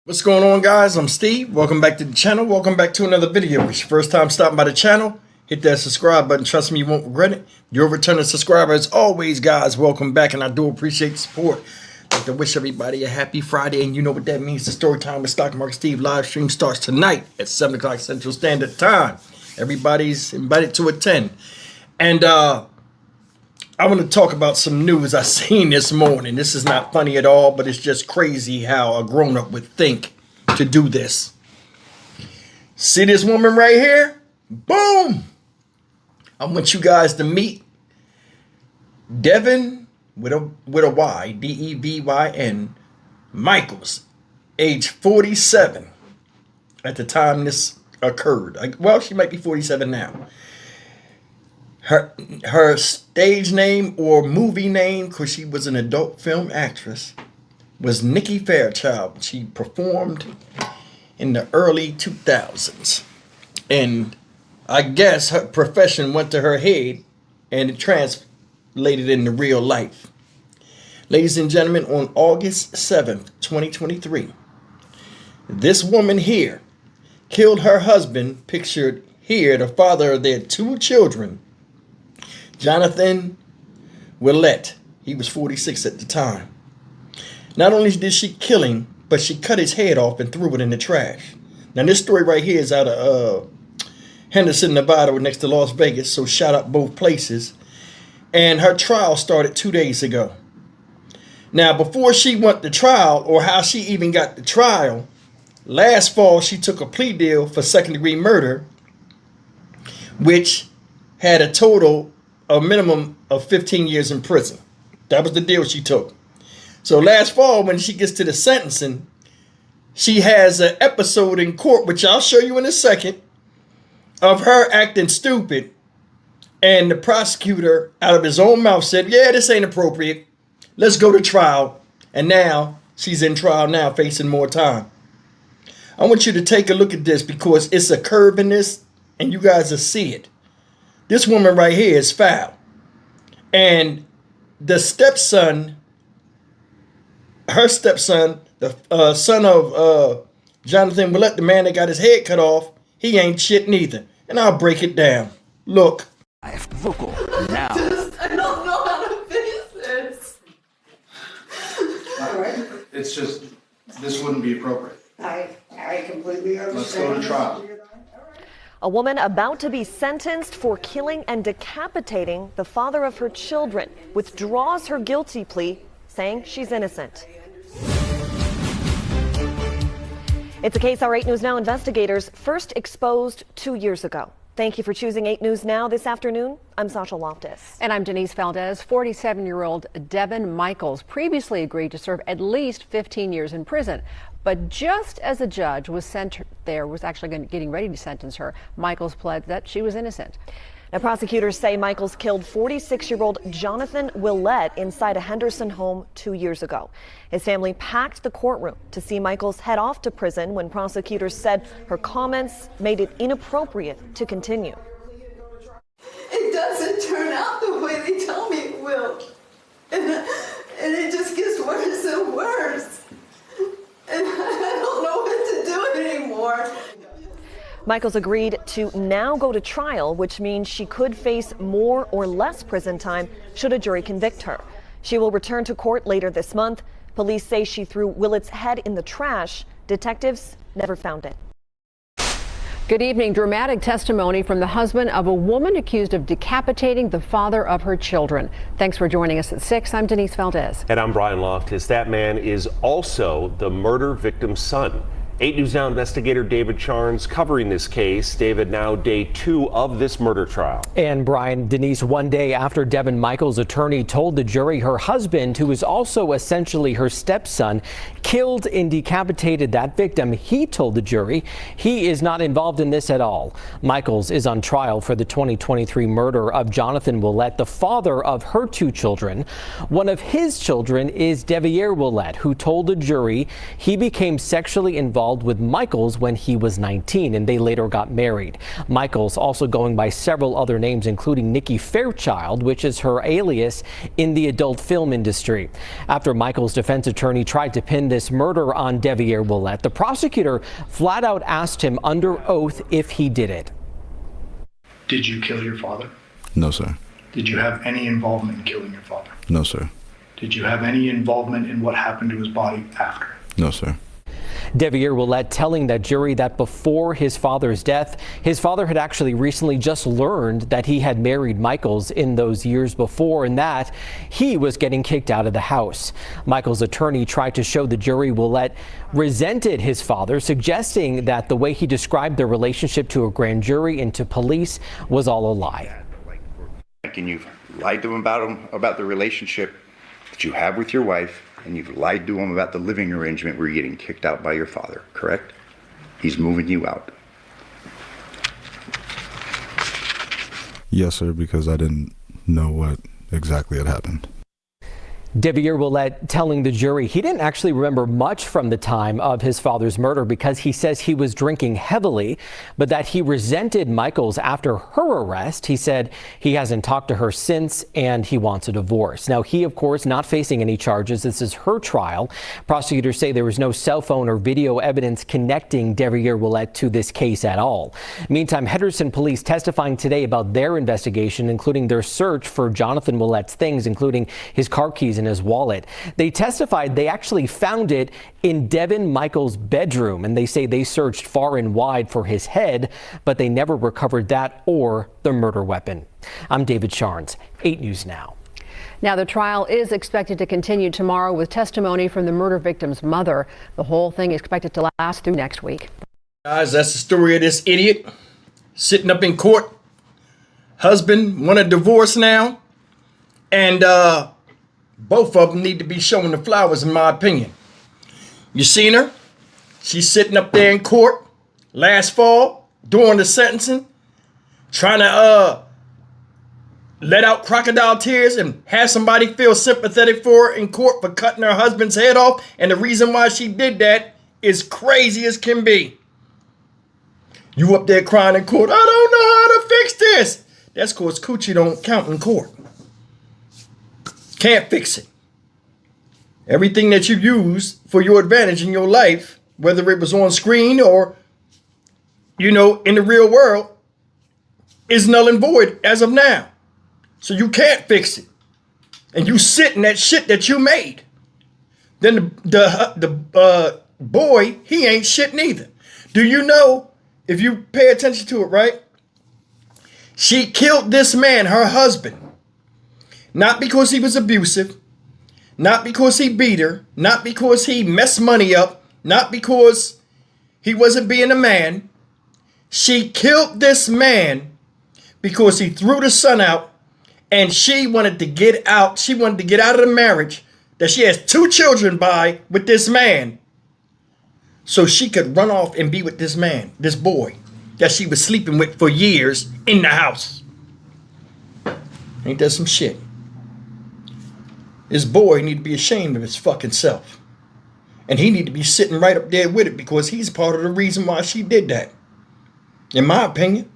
What's going on, guys? I'm Steve. Welcome back to the channel. Welcome back to another video. If it's your first time stopping by the channel, hit that subscribe button. Trust me, you won't regret it. You're a returning subscriber. As always, guys, welcome back, and I do appreciate the support. I'd like to wish everybody a happy Friday, and you know what that means. The Story Time with Stock Market Steve live stream starts tonight at 7 o'clock Central Standard Time. Everybody's invited to attend. And I want to talk about some news I seen this morning. This is not funny at all, but it's just crazy how a grown-up would think to do this. See this woman right here? Boom! I want you guys to meet Devin with a Y, Devyn Michaels, age 47 at the time this occurred. Well, she might be 47 now. Her stage name or movie name, because she was an adult film actress, was Nikki Fairchild. She performed in the early 2000s. And I guess her profession went to her head and it translated into real life. Ladies and gentlemen, on August 7th, 2023, this woman here killed her husband, pictured here, the father of their two children, Jonathan Willett. He was 46 at the time. Not only did she kill him, but she cut his head off and threw it in the trash. Now, this story right here is out of Henderson, Nevada, next to Las Vegas, so shout out both places. And her trial started 2 days ago. Now, before she went to trial, or how she even got to trial, last fall she took a plea deal for second-degree murder, which had a minimum of 15 years in prison. That was the deal she took. So last fall, when she gets to the sentencing, she has an episode in court, which I'll show you in a second, of her acting stupid. And the prosecutor, out of his own mouth, said, yeah, this ain't appropriate. Let's go to trial. And now she's in trial now, facing more time. I want you to take a look at this because it's a curve in this, and you guys will see it. This woman right here is foul. And the stepson, her stepson, the son of Jonathan Willett, the man that got his head cut off, he ain't shit neither. And I'll break it down. Look. Vocal now. I don't know how to face this. All right. It's just, this wouldn't be appropriate. I completely understand. Let's go to trial. A woman about to be sentenced for killing and decapitating the father of her children withdraws her guilty plea, saying she's innocent. It's a case our 8 News Now investigators first exposed 2 years ago. Thank you for choosing 8 News Now this afternoon. I'm Sasha Loftus. And I'm Denise Valdez. 47-year-old Devin Michaels previously agreed to serve at least 15 years in prison. But just as a judge was getting ready to sentence her, Michaels pled that she was innocent. Now, prosecutors say Michaels killed 46-year-old Jonathan Willett inside a Henderson home 2 years ago. His family packed the courtroom to see Michaels head off to prison when prosecutors said her comments made it inappropriate to continue. It doesn't turn out the way they tell me it will. And it just gets worse and worse. And I don't know what to do anymore. Michaels agreed to now go to trial, which means she could face more or less prison time should a jury convict her. She will return to court later this month. Police say she threw Willett's head in the trash. Detectives never found it. Good evening. Dramatic testimony from the husband of a woman accused of decapitating the father of her children. Thanks for joining us at 6. I'm Denise Valdez. And I'm Brian Loftus. That man is also the murder victim's son. 8 News Now investigator David Charnes covering this case. David, now day 2 of this murder trial. And Brian, Denise, one day after Devin Michaels' attorney told the jury her husband, who is also essentially her stepson, killed and decapitated that victim, he told the jury he is not involved in this at all. Michaels is on trial for the 2023 murder of Jonathan Willett, the father of her 2 children. One of his children is Devyn Willett, who told the jury he became sexually involved involved with Michaels when he was 19, and they later got married. Michaels also going by several other names, including Nikki Fairchild, which is her alias in the adult film industry. After Michaels' defense attorney tried to pin this murder on Devier Willett, the prosecutor flat out asked him under oath if he did it. Did you kill your father? No, sir. Did you have any involvement in killing your father? No, sir. Did you have any involvement in what happened to his body after? No, sir. Devier Willett telling that jury that before his father's death, his father had actually recently just learned that he had married Michaels in those years before and that he was getting kicked out of the house. Michaels' attorney tried to show the jury Willett resented his father, suggesting that the way he described their relationship to a grand jury and to police was all a lie. And you've lied to him about the relationship that you have with your wife, and you've lied to him about the living arrangement where you're getting kicked out by your father, correct? He's moving you out. Yes, sir, because I didn't know what exactly had happened. Devier Willett telling the jury he didn't actually remember much from the time of his father's murder because he says he was drinking heavily, but that he resented Michaels after her arrest. He said he hasn't talked to her since and he wants a divorce. Now, he, of course, not facing any charges. This is her trial. Prosecutors say there was no cell phone or video evidence connecting Devier Willett to this case at all. Meantime, Henderson police testifying today about their investigation, including their search for Jonathan Willett's things, including his car keys and his wallet. They testified they actually found it in Devin Michaels' bedroom, and they say they searched far and wide for his head, but they never recovered that or the murder weapon. I'm David Sharns, 8 News Now. Now, the trial is expected to continue tomorrow with testimony from the murder victim's mother. The whole thing is expected to last through next week. Guys, that's the story of this idiot sitting up in court. Husband want a divorce now, and both of them need to be showing the flowers, in my opinion. You seen her? She's sitting up there in court last fall during the sentencing, trying to let out crocodile tears and have somebody feel sympathetic for her in court for cutting her husband's head off. And the reason why she did that is crazy as can be. You up there crying in court, I don't know how to fix this. That's because coochie don't count in court. Can't fix it. Everything that you use for your advantage in your life, whether it was on screen or, in the real world, is null and void as of now. So you can't fix it. And you sit in that shit that you made. Then the boy, he ain't shit neither. Do you know, if you pay attention to it, right? She killed this man, her husband. Not because he was abusive, not because he beat her, not because he messed money up, not because he wasn't being a man. She killed this man because he threw the son out and she wanted to get out. She wanted to get out of the marriage that she has 2 children by with this man so she could run off and be with this man, this boy that she was sleeping with for years in the house. Ain't that some shit? This boy need to be ashamed of his fucking self. And he need to be sitting right up there with it because he's part of the reason why she did that. In my opinion,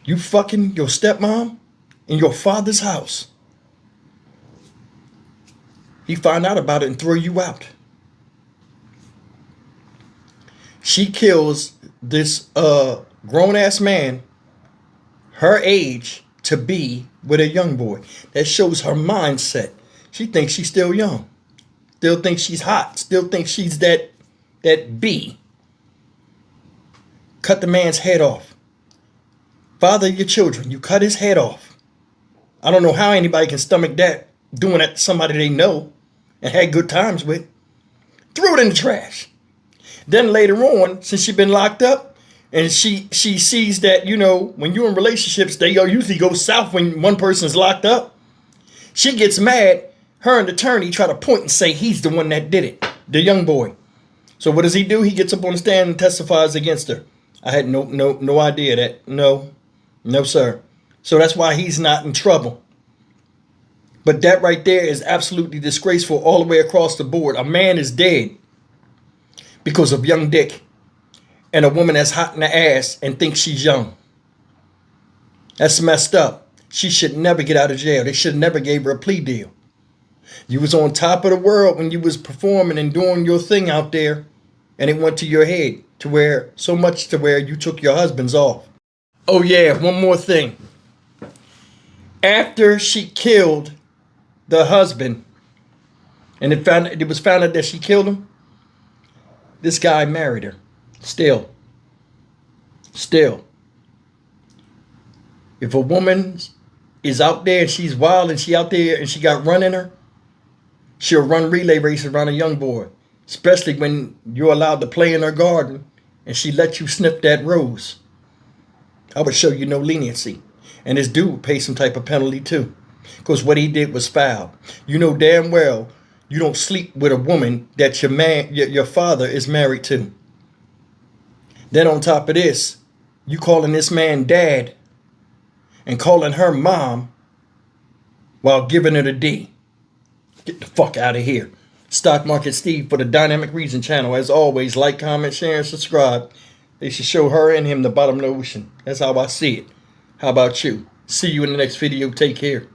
you fucking your stepmom in your father's house. He find out about it and throw you out. She kills this grown-ass man, her age, to be with a young boy. That shows her mindset. She thinks she's still young. Still thinks she's hot. Still thinks she's that B. Cut the man's head off. Father of your children, you cut his head off. I don't know how anybody can stomach that, doing that to somebody they know and had good times with. Threw it in the trash. Then later on, since she's been locked up, and she sees that, when you're in relationships, they usually go south when one person's locked up. She gets mad. Her and the attorney try to point and say he's the one that did it, the young boy. So what does he do? He gets up on the stand and testifies against her. I had no idea that. No, sir. So that's why he's not in trouble. But that right there is absolutely disgraceful all the way across the board. A man is dead. because of young dick and a woman that's hot in the ass and thinks she's young. That's messed up. She should never get out of jail. They should never gave her a plea deal. You was on top of the world when you was performing and doing your thing out there, and it went to your head to where so much to where you took your husband's off. Oh yeah, one more thing. After she killed the husband, and it was found out that she killed him, this guy married her. Still. If a woman is out there and she's wild and she out there and she got run in her, she'll run relay races around a young boy, especially when you're allowed to play in her garden and she lets you sniff that rose. I would show you no leniency. And this dude would pay some type of penalty too, because what he did was foul. You know damn well you don't sleep with a woman that your father is married to. Then on top of this, you calling this man dad and calling her mom while giving her the D. Get the fuck out of here. Stock Market Steve for the Dynamic Reason channel. As always, like, comment, share, and subscribe. They should show her and him the bottom of the ocean. That's how I see it. How about you? See you in the next video. Take care.